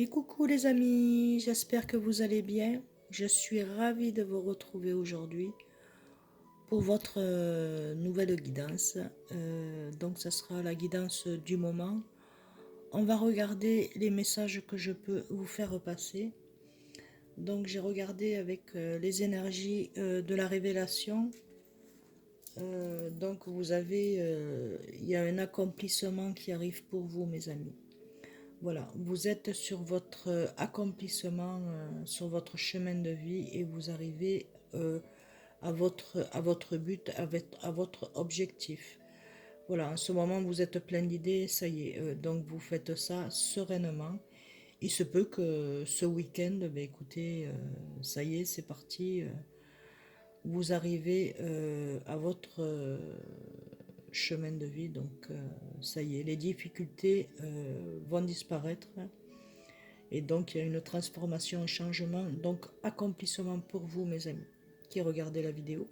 Et coucou les amis, j'espère que vous allez bien. Je suis ravie de vous retrouver aujourd'hui pour votre nouvelle guidance. Donc ça sera la guidance du moment. On va regarder les messages que je peux vous faire passer. Donc j'ai regardé avec les énergies de la révélation. Donc vous avez, il y a un accomplissement qui arrive pour vous mes amis. Voilà, vous êtes sur votre accomplissement, sur votre chemin de vie et vous arrivez à votre but, à votre objectif. Voilà, en ce moment vous êtes plein d'idées, ça y est, donc vous faites ça sereinement. Il se peut que ce week-end, ben écoutez, ça y est, c'est parti, vous arrivez à votre chemin de vie, donc ça y est, les difficultés vont disparaître. Et donc, il y a une transformation, un changement, donc accomplissement pour vous, mes amis, qui regardez la vidéo.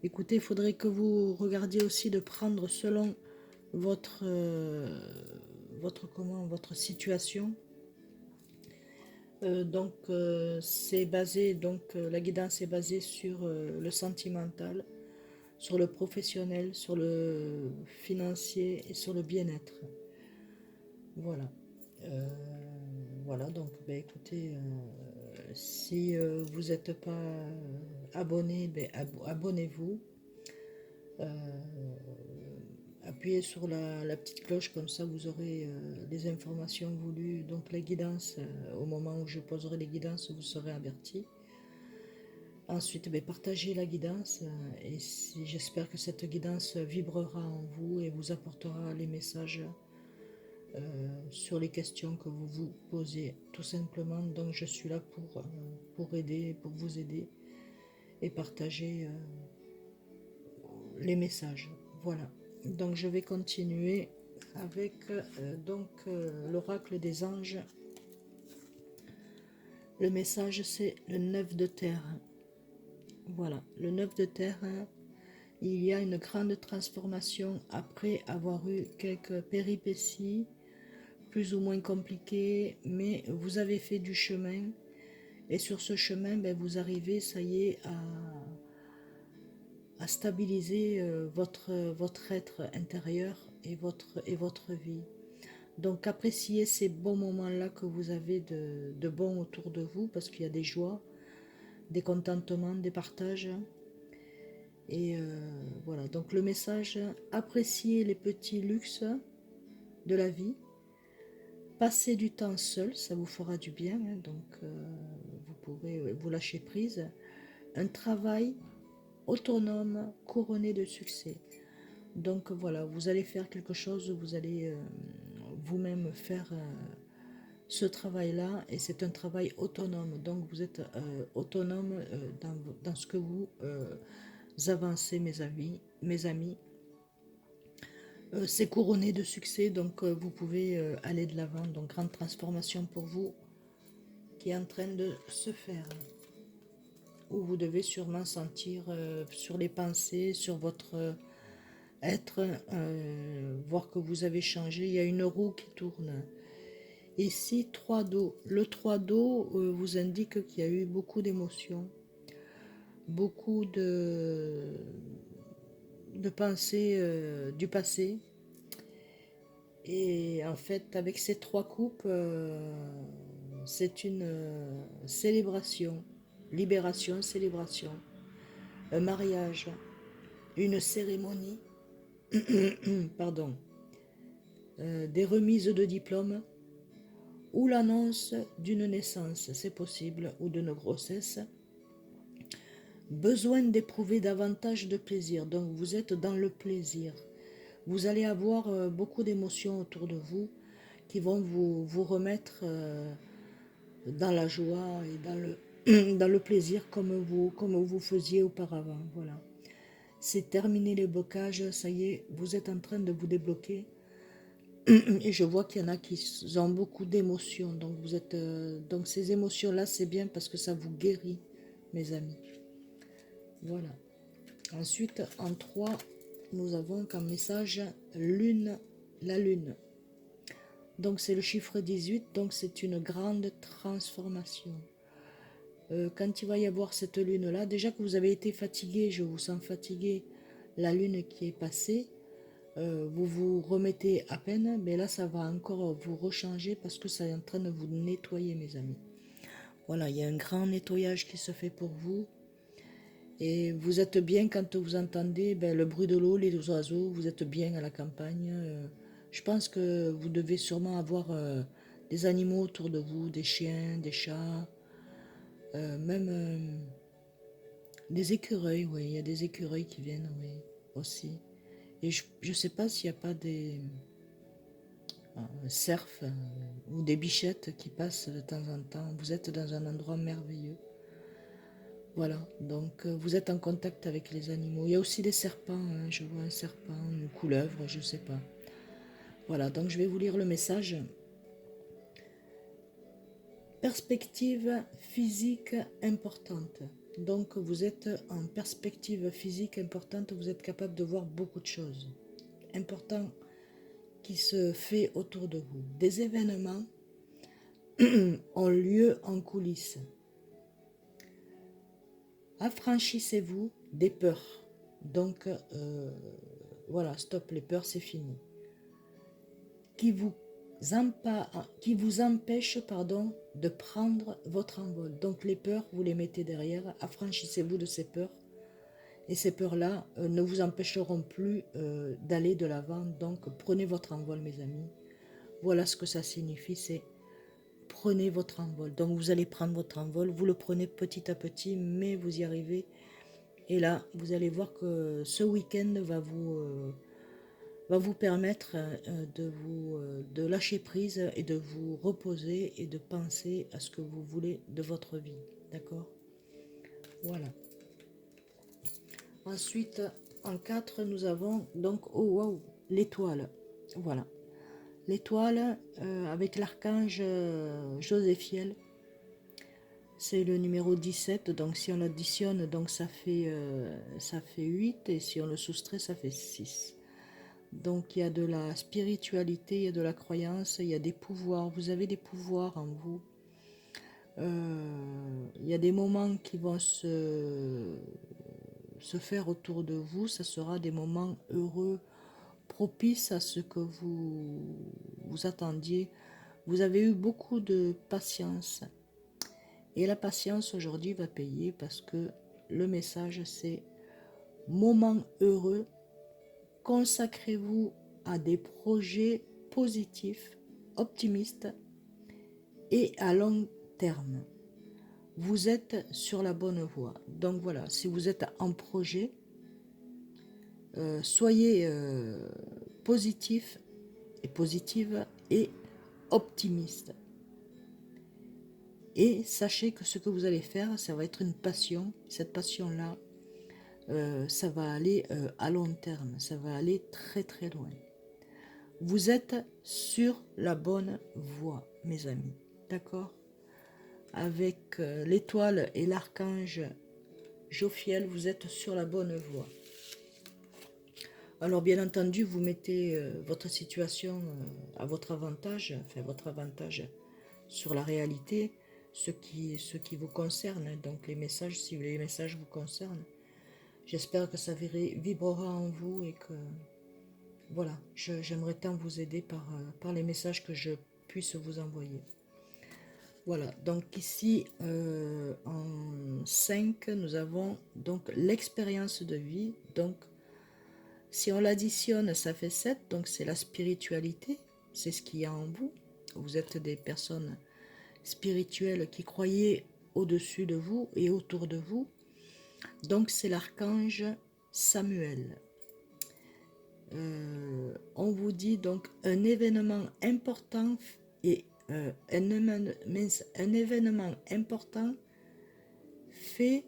Écoutez, il faudrait que vous regardiez aussi de prendre selon votre, votre situation. C'est basé, la guidance est basée sur le sentimental, sur le professionnel, sur le financier et sur le bien-être. Voilà. Euh, voilà, donc ben, écoutez, si vous n'êtes pas abonné, ben, abonnez-vous. Euh, Appuyez sur la petite cloche, comme ça vous aurez les informations voulues. Donc les guidances, au moment où je poserai les guidances, vous serez avertis. Ensuite, ben, partagez la guidance et j'espère que cette guidance vibrera en vous et vous apportera les messages sur les questions que vous vous posez, tout simplement. Donc je suis là pour aider, pour vous aider et partager les messages. Voilà. Donc je vais continuer avec l'oracle des anges. Le message c'est le 9 de terre. Voilà, le 9 de terre, il y a une grande transformation après avoir eu quelques péripéties plus ou moins compliquées, mais vous avez fait du chemin et sur ce chemin, ben, vous arrivez, ça y est, à stabiliser votre être intérieur et votre vie. Donc appréciez ces bons moments-là que vous avez de bons autour de vous, parce qu'il y a des joies, des contentements, des partages. Et voilà, donc le message, appréciez les petits luxes de la vie, passez du temps seul, ça vous fera du bien, hein, donc vous pourrez vous lâcher prise. Un travail autonome couronné de succès. Donc voilà, vous allez faire quelque chose, vous allez vous-même faire ce travail-là et c'est un travail autonome. Donc vous êtes autonome dans ce que vous avancez, mes amis. Mes amis. C'est couronné de succès, donc vous pouvez aller de l'avant. Donc grande transformation pour vous qui est en train de se faire. Où vous devez sûrement sentir sur les pensées, sur votre être, voir que vous avez changé. Il y a une roue qui tourne. Ici, 3 d'eau. Le 3 d'eau vous indique qu'il y a eu beaucoup d'émotions, beaucoup de pensées du passé. Et en fait, avec ces 3 coupes, c'est une célébration, libération, célébration, un mariage, une cérémonie, pardon, des remises de diplômes ou l'annonce d'une naissance, c'est possible, ou d'une grossesse. Besoin d'éprouver davantage de plaisir, donc vous êtes dans le plaisir. Vous allez avoir beaucoup d'émotions autour de vous qui vont vous remettre dans la joie et dans le plaisir comme vous faisiez auparavant. Voilà. C'est terminé les blocages, ça y est, vous êtes en train de vous débloquer. Et je vois qu'il y en a qui ont beaucoup d'émotions. Donc vous êtes, donc ces émotions-là, c'est bien parce que ça vous guérit, mes amis. Voilà. Ensuite, en 3, nous avons comme message lune, la lune. Donc c'est le chiffre 18, donc c'est une grande transformation. Quand il va y avoir cette lune-là, déjà que vous avez été fatigué, je vous sens fatigué, la lune qui est passée, vous vous remettez à peine, mais là ça va encore vous rechanger parce que ça est en train de vous nettoyer, mes amis. Voilà, il y a un grand nettoyage qui se fait pour vous. Et vous êtes bien quand vous entendez ben, le bruit de l'eau, les oiseaux, vous êtes bien à la campagne. Je pense que vous devez sûrement avoir des animaux autour de vous, des chiens, des chats, même des écureuils, oui, il y a des écureuils qui viennent, oui, aussi. Et je ne sais pas s'il n'y a pas des cerfs ou des bichettes qui passent de temps en temps. Vous êtes dans un endroit merveilleux. Voilà, donc vous êtes en contact avec les animaux. Il y a aussi des serpents, hein, je vois un serpent, une couleuvre, je ne sais pas. Voilà, donc je vais vous lire le message. Perspective physique importante. Donc vous êtes en perspective physique importante, vous êtes capable de voir beaucoup de choses importantes qui se fait autour de vous. Des événements ont lieu en coulisses. Affranchissez-vous des peurs. Donc voilà, stop les peurs, c'est fini. Qui vous empêche de prendre votre envol. Donc les peurs, vous les mettez derrière, affranchissez-vous de ces peurs. Et ces peurs-là ne vous empêcheront plus d'aller de l'avant. Donc prenez votre envol, mes amis. Voilà ce que ça signifie, c'est prenez votre envol. Donc vous allez prendre votre envol, vous le prenez petit à petit, mais vous y arrivez. Et là, vous allez voir que ce week-end va vous permettre de lâcher prise et de vous reposer et de penser à ce que vous voulez de votre vie. D'accord? Voilà. Ensuite, en 4, nous avons donc, oh wow, l'étoile. Voilà. L'étoile avec l'archange Joséphiel. C'est le numéro 17, donc si on l'additionne, donc ça fait 8, et si on le soustrait, ça fait 6. Donc il y a de la spiritualité, il y a de la croyance, il y a des pouvoirs, vous avez des pouvoirs en vous. Il y a des moments qui vont se faire autour de vous, ça sera des moments heureux, propices à ce que vous attendiez. Vous avez eu beaucoup de patience. Et la patience aujourd'hui va payer parce que le message c'est moment heureux, consacrez-vous à des projets positifs, optimistes et à long terme. Vous êtes sur la bonne voie. Donc voilà, si vous êtes en projet, soyez positif et positive et optimiste. Et sachez que ce que vous allez faire, ça va être une passion. Cette passion-là, ça va aller à long terme, ça va aller très très loin. Vous êtes sur la bonne voie, mes amis. D'accord? Avec l'étoile et l'archange Jophiel, vous êtes sur la bonne voie. Alors bien entendu, vous mettez votre situation à votre avantage, enfin votre avantage sur la réalité, ce qui vous concerne, donc les messages, si les messages vous concernent. J'espère que ça vibrera en vous et que, voilà, j'aimerais tant vous aider par les messages que je puisse vous envoyer. Voilà, donc ici, en 5, nous avons donc l'expérience de vie. Donc, si on l'additionne, ça fait 7, donc c'est la spiritualité, c'est ce qu'il y a en vous. Vous êtes des personnes spirituelles qui croyaient au-dessus de vous et autour de vous. Donc c'est l'archange Samuel. On vous dit donc un événement important et un événement important fait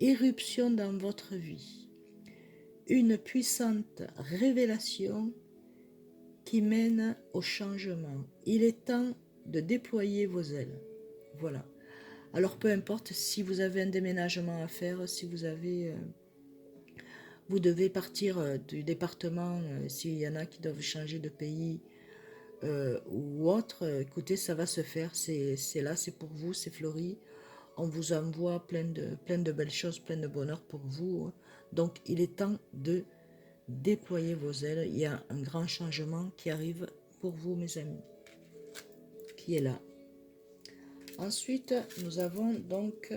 éruption dans votre vie. Une puissante révélation qui mène au changement. Il est temps de déployer vos ailes. Voilà. Alors peu importe si vous avez un déménagement à faire, si vous avez... vous devez partir du département, s'il y en a qui doivent changer de pays, ou autre, écoutez, ça va se faire, c'est là, c'est pour vous, c'est fleuri. On vous envoie plein de belles choses, plein de bonheur pour vous. Donc, il est temps de déployer vos ailes. Il y a un grand changement qui arrive pour vous, mes amis, qui est là. Ensuite, nous avons donc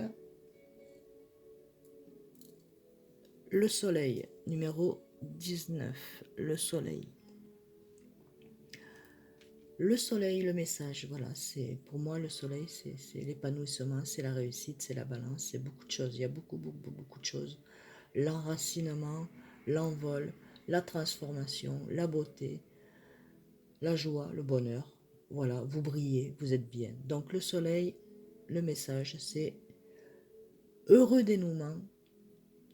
le soleil, numéro 19, le soleil. Le soleil, le message, voilà, c'est pour moi le soleil, c'est l'épanouissement, c'est la réussite, c'est la balance, c'est beaucoup de choses, il y a beaucoup de choses. L'enracinement, l'envol, la transformation, la beauté, la joie, le bonheur, voilà, vous brillez, vous êtes bien. Donc le soleil, le message, c'est heureux dénouement,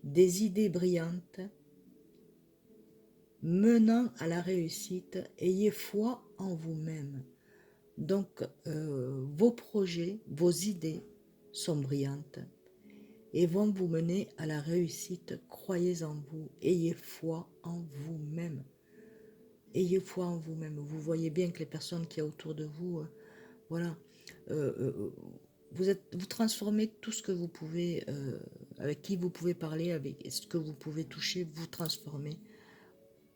des idées brillantes, menant à la réussite, ayez foi en vous-même. Donc, vos projets, vos idées sont brillantes et vont vous mener à la réussite. Croyez en vous, ayez foi en vous-même. Ayez foi en vous-même. Vous voyez bien que les personnes qui y a autour de vous, voilà, euh, euh, vous transformez tout ce que vous pouvez, avec qui vous pouvez parler, avec ce que vous pouvez toucher, vous transformez.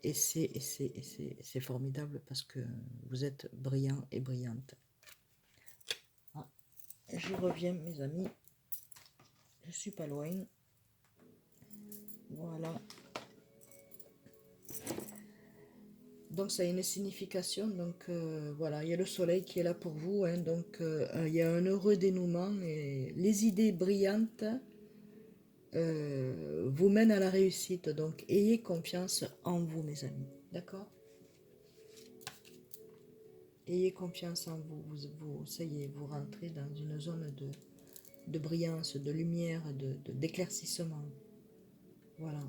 Et c'est formidable parce que vous êtes brillant et brillante. Ah, je reviens, mes amis. Je suis pas loin. Voilà. Donc ça a une signification. Donc voilà, il y a le soleil qui est là pour vous. Hein, donc il y a un heureux dénouement et les idées brillantes vous mènent à la réussite. Donc ayez confiance en vous, mes amis. D'accord? Ayez confiance en vous. Ça y est, vous rentrez dans une zone de brillance, de lumière, d'éclaircissement. Voilà.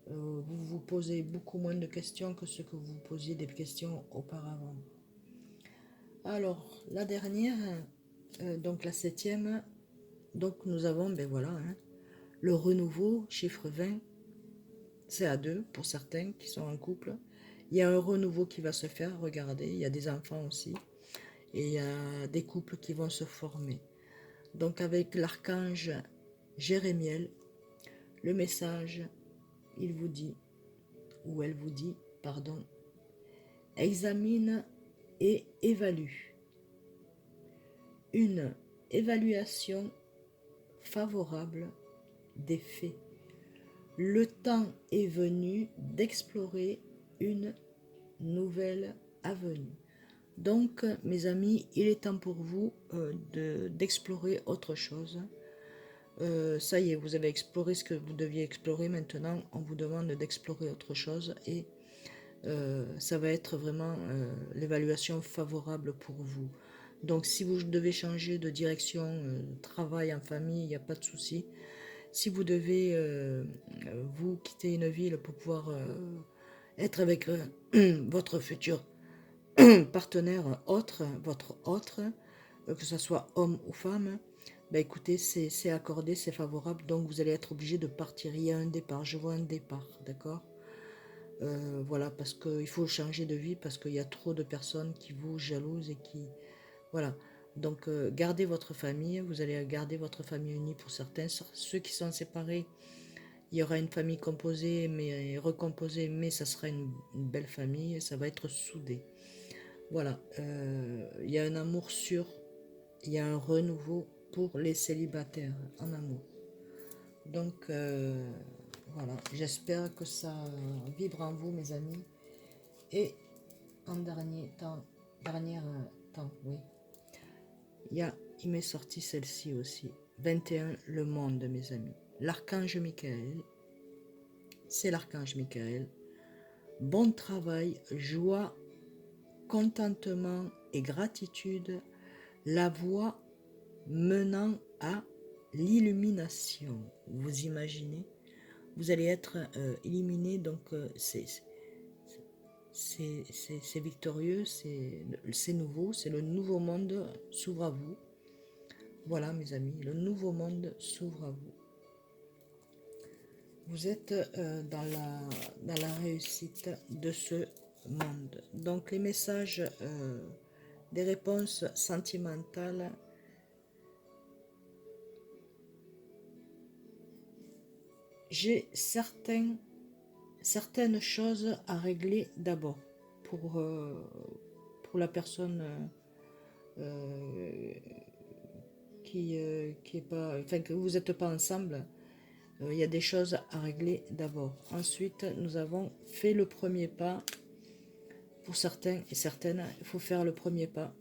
Vous vous posez beaucoup moins de questions que ce que vous posiez des questions auparavant. Alors, la dernière, donc la septième, donc nous avons, ben voilà, hein, le renouveau, chiffre 20, c'est à deux pour certains qui sont en couple. Il y a un renouveau qui va se faire, regardez, il y a des enfants aussi, et il y a des couples qui vont se former. Donc avec l'archange Jérémiel, le message, il vous dit, ou elle vous dit, pardon, examine et évalue. Une évaluation favorable des faits. Le temps est venu d'explorer une nouvelle avenue. Donc, mes amis, il est temps pour vous d'explorer autre chose. Ça y est, vous avez exploré ce que vous deviez explorer. Maintenant, on vous demande d'explorer autre chose et ça va être vraiment l'évaluation favorable pour vous. Donc si vous devez changer de direction, travail en famille, il n'y a pas de souci. Si vous devez vous quitter une ville pour pouvoir être avec votre futur partenaire autre, votre autre, que ce soit homme ou femme, ben écoutez, c'est accordé, c'est favorable, donc vous allez être obligé de partir. Il y a un départ, je vois un départ, d'accord? Voilà, parce qu'il faut changer de vie, parce qu'il y a trop de personnes qui vous jalousent et qui... Voilà, donc gardez votre famille, vous allez garder votre famille unie pour certains. Ceux qui sont séparés, il y aura une famille composée, mais recomposée, mais ça sera une belle famille, et ça va être soudé. Voilà, il y a un amour sûr, il y a un renouveau pour les célibataires en amour. Donc voilà, j'espère que ça vibre en vous, mes amis. Et en dernier temps, oui, il m'est sorti celle-ci aussi. 21, le monde, mes amis. L'archange Michael, c'est l'archange Michael. Bon travail, joie, contentement et gratitude, la voie menant à l'illumination. Vous imaginez? Vous allez être illuminé, donc c'est victorieux, c'est nouveau, c'est le nouveau monde s'ouvre à vous. Voilà, mes amis, le nouveau monde s'ouvre à vous. Vous êtes dans la réussite de ce monde. Donc les messages des réponses sentimentales. J'ai certaines choses à régler d'abord pour la personne euh, qui est pas, enfin que vous n'êtes pas ensemble. Il y a des choses à régler d'abord. Ensuite, nous avons fait le premier pas. Pour certains et certaines, il faut faire le premier pas.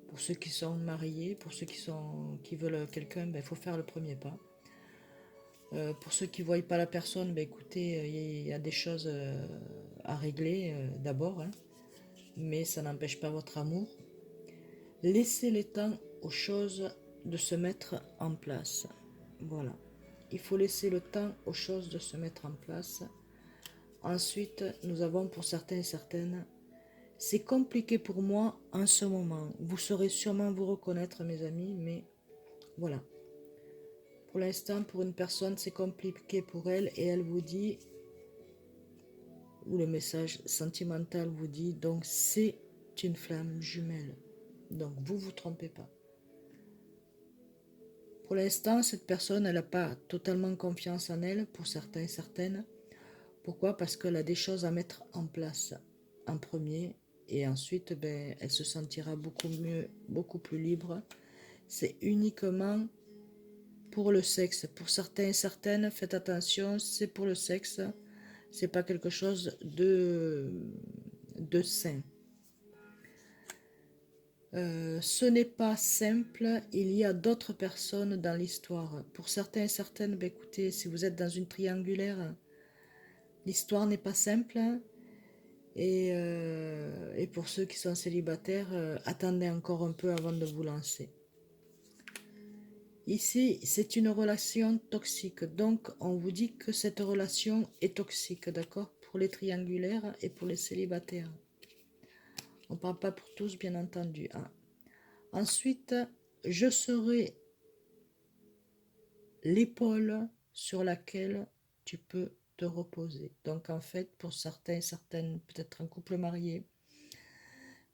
Pour ceux qui sont mariés, pour ceux qui veulent quelqu'un, ben, il faut faire le premier pas. Pour ceux qui ne voient pas la personne, ben, écoutez, il y a des choses à régler d'abord, hein, mais ça n'empêche pas votre amour. Laissez le temps aux choses de se mettre en place. Voilà. Il faut laisser le temps aux choses de se mettre en place. Ensuite, nous avons pour certains et certaines, c'est compliqué pour moi en ce moment. Vous saurez sûrement vous reconnaître, mes amis, mais voilà. Pour l'instant, pour une personne, c'est compliqué pour elle et elle vous dit, ou le message sentimental vous dit, donc c'est une flamme jumelle. Donc vous vous trompez pas. Pour l'instant, cette personne, elle n'a pas totalement confiance en elle, pour certains et certaines. Pourquoi? Parce qu'elle a des choses à mettre en place en premier et ensuite, ben, elle se sentira beaucoup mieux, beaucoup plus libre. C'est uniquement pour le sexe. Pour certains et certaines, faites attention, c'est pour le sexe. C'est pas quelque chose de sain. Ce n'est pas simple, il y a d'autres personnes dans l'histoire. Pour certains et certaines, ben écoutez, si vous êtes dans une triangulaire, l'histoire n'est pas simple. Et pour ceux qui sont célibataires, attendez encore un peu avant de vous lancer. Ici, c'est une relation toxique. Donc, on vous dit que cette relation est toxique, d'accord? Pour les triangulaires et pour les célibataires. On ne parle pas pour tous, bien entendu. Hein. Ensuite, je serai l'épaule sur laquelle tu peux te reposer. Donc, en fait, pour certains et certaines, peut-être un couple marié,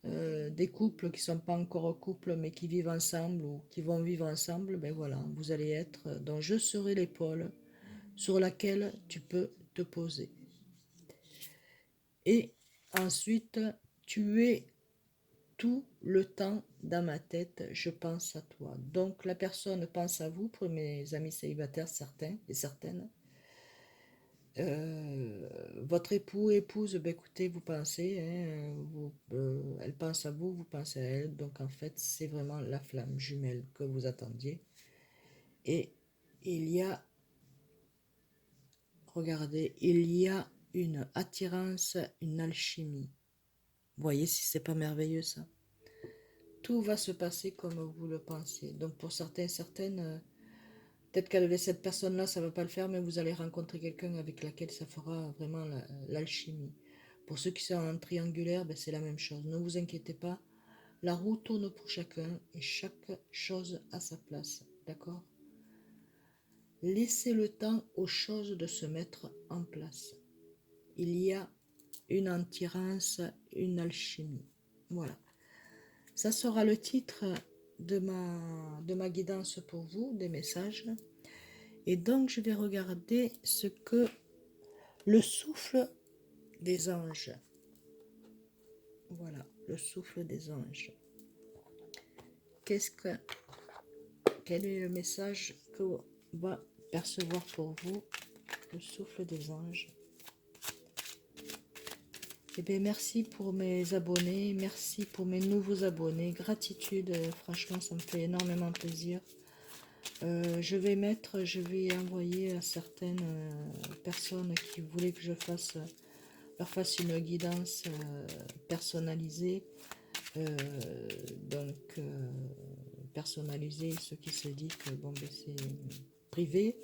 des couples qui ne sont pas encore en couple mais qui vivent ensemble ou qui vont vivre ensemble, ben voilà, vous allez être, donc je serai l'épaule sur laquelle tu peux te poser. Et ensuite, tu es tout le temps dans ma tête, je pense à toi. Donc la personne pense à vous, pour mes amis célibataires, certains et certaines. Votre époux, épouse, ben écoutez, vous pensez, hein, elle pense à vous, vous pensez à elle. Donc en fait, c'est vraiment la flamme jumelle que vous attendiez. Et il y a, regardez, il y a une attirance, une alchimie. Vous voyez si c'est pas merveilleux ça? Tout va se passer comme vous le pensez. Donc pour certains et certaines, peut-être qu'avec cette personne-là, ça ne va pas le faire, mais vous allez rencontrer quelqu'un avec laquelle ça fera vraiment l'alchimie. Pour ceux qui sont en triangulaire, ben c'est la même chose. Ne vous inquiétez pas, la roue tourne pour chacun et chaque chose a sa place. D'accord? Laissez le temps aux choses de se mettre en place. Il y a une attirance, une alchimie. Voilà. Ça sera le titre de ma guidance pour vous, des messages. Et donc, je vais regarder ce que le souffle des anges. Voilà, le souffle des anges. Quel est le message que va percevoir pour vous le souffle des anges? Eh bien, merci pour mes abonnés, merci pour mes nouveaux abonnés. Gratitude, franchement, ça me fait énormément plaisir. Je vais envoyer à certaines personnes qui voulaient que je leur fasse une guidance personnalisée. Donc, personnalisée, ce qui se dit que bon, ben, c'est privé.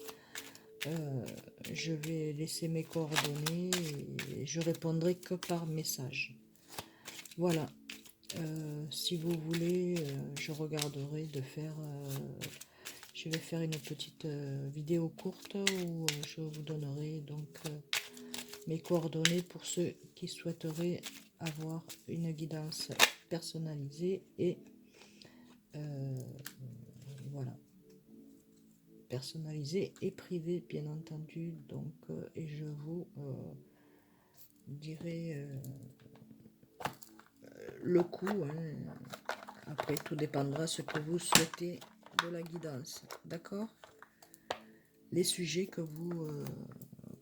Je vais laisser mes coordonnées et je répondrai que par message. Voilà. Si vous voulez, je regarderai de faire... je vais faire une petite vidéo courte où je vous donnerai donc mes coordonnées pour ceux qui souhaiteraient avoir une guidance personnalisée et voilà, personnalisée et privée bien entendu. Donc et je vous dirai le coût, hein. Après tout dépendra ce que vous souhaitez de la guidance, d'accord? Les sujets que vous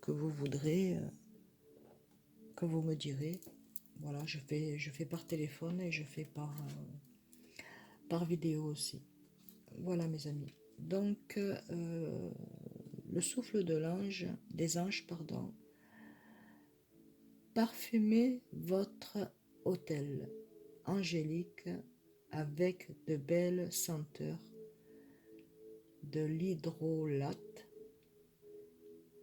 voudrez, que vous me direz. Voilà, je fais par téléphone et je fais par vidéo aussi. Voilà mes amis. Donc, le souffle de l'ange, des anges, pardon. Parfumez votre autel angélique avec de belles senteurs, de l'hydrolate,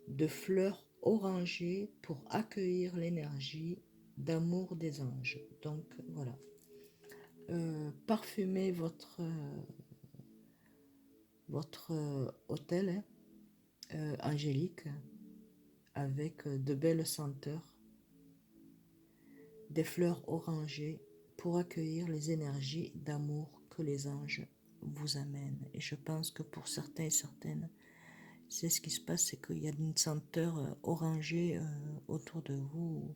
de fleurs orangées pour accueillir l'énergie d'amour des anges. Donc voilà. Parfumez votre autel, hein, angélique avec de belles senteurs, des fleurs orangées pour accueillir les énergies d'amour que les anges vous amènent. Et je pense que pour certains et certaines, c'est ce qui se passe, c'est qu'il y a une senteur orangée autour de vous.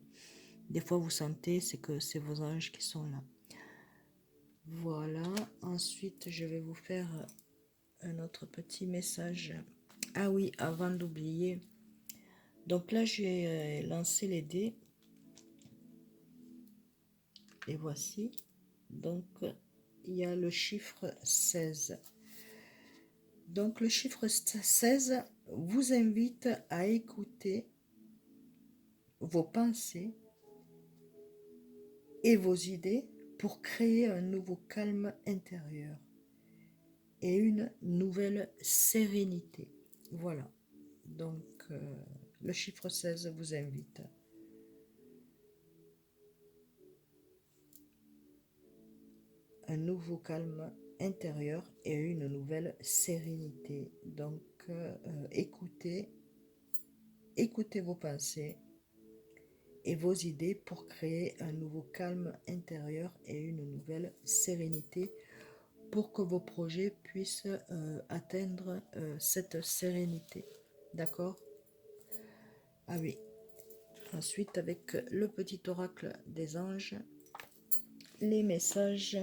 Des fois vous sentez, c'est que c'est vos anges qui sont là. Voilà, ensuite je vais vous faire un autre petit message. Ah oui, avant d'oublier, donc là j'ai lancé les dés, et voici, donc il y a le chiffre 16. Donc le chiffre 16 vous invite à écouter vos pensées et vos idées pour créer un nouveau calme intérieur et une nouvelle sérénité. Voilà, donc le chiffre 16 vous invite. Un nouveau calme intérieur et une nouvelle sérénité. Donc écoutez vos pensées et vos idées pour créer un nouveau calme intérieur et une nouvelle sérénité pour que vos projets puissent atteindre cette sérénité. D'accord? Ah oui. Ensuite, avec le petit oracle des anges, les messages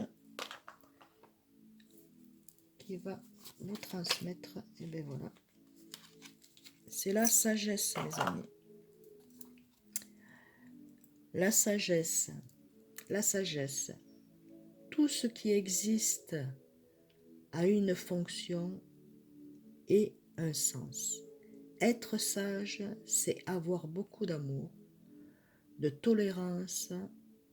qui va vous transmettre, et bien voilà. C'est la sagesse, mes amis. La sagesse. La sagesse. Tout ce qui existe a une fonction et un sens. Être sage, c'est avoir beaucoup d'amour, de tolérance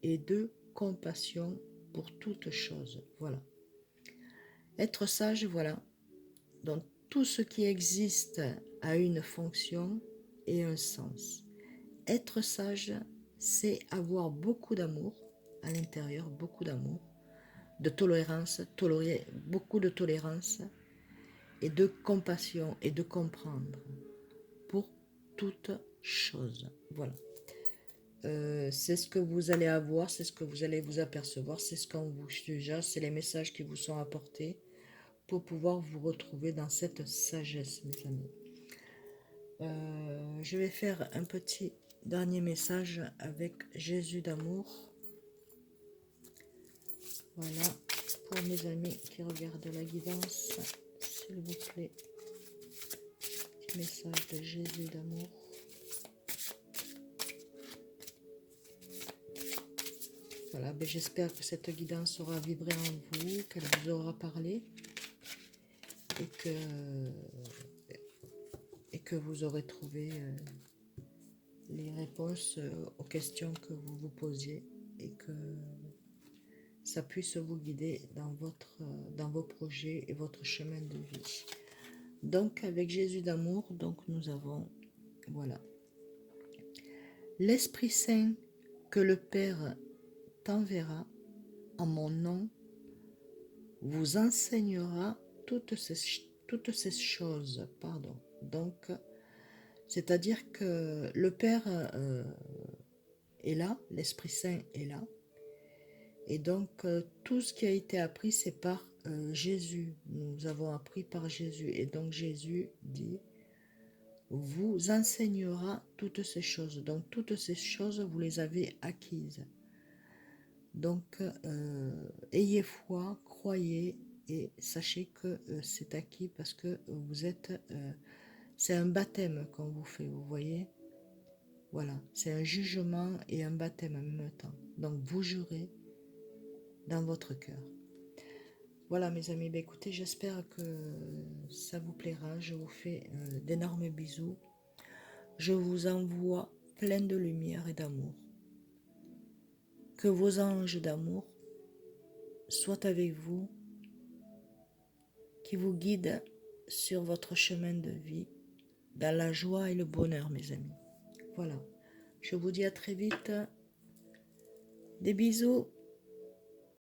et de compassion pour toute chose. Voilà. Être sage, voilà. Donc, tout ce qui existe a une fonction et un sens. Être sage, c'est avoir beaucoup d'amour à l'intérieur, beaucoup d'amour, de tolérance, tolérer beaucoup de tolérance et de compassion et de comprendre pour toute chose. Voilà. C'est ce que vous allez avoir, c'est ce que vous allez vous apercevoir, c'est ce qu'on vous suggère, c'est les messages qui vous sont apportés pour pouvoir vous retrouver dans cette sagesse, mes amis. Je vais faire un petit dernier message avec Jésus d'amour. Voilà, pour mes amis qui regardent la guidance, s'il vous plaît, petit message de Jésus d'amour. Voilà, ben j'espère que cette guidance aura vibré en vous, qu'elle vous aura parlé et que vous aurez trouvé les réponses aux questions que vous vous posiez et que ça puisse vous guider dans vos projets et votre chemin de vie. Donc avec Jésus d'amour, donc nous avons, voilà, l'Esprit Saint que le Père t'enverra en mon nom vous enseignera toutes ces choses. Pardon. Donc C'est-à-dire que le Père est là, l'Esprit Saint est là, et donc tout ce qui a été appris, c'est par Jésus. Nous avons appris par Jésus, et donc Jésus dit, vous enseignera toutes ces choses. Donc toutes ces choses, vous les avez acquises. Donc ayez foi, croyez, et sachez que c'est acquis parce que vous êtes... c'est un baptême qu'on vous fait, vous voyez. Voilà, c'est un jugement et un baptême en même temps. Donc vous jurez dans votre cœur. Voilà mes amis, ben, écoutez, j'espère que ça vous plaira. Je vous fais d'énormes bisous. Je vous envoie plein de lumière et d'amour. Que vos anges d'amour soient avec vous, qui vous guident sur votre chemin de vie, dans la joie et le bonheur mes amis. Voilà, je vous dis à très vite. Des bisous.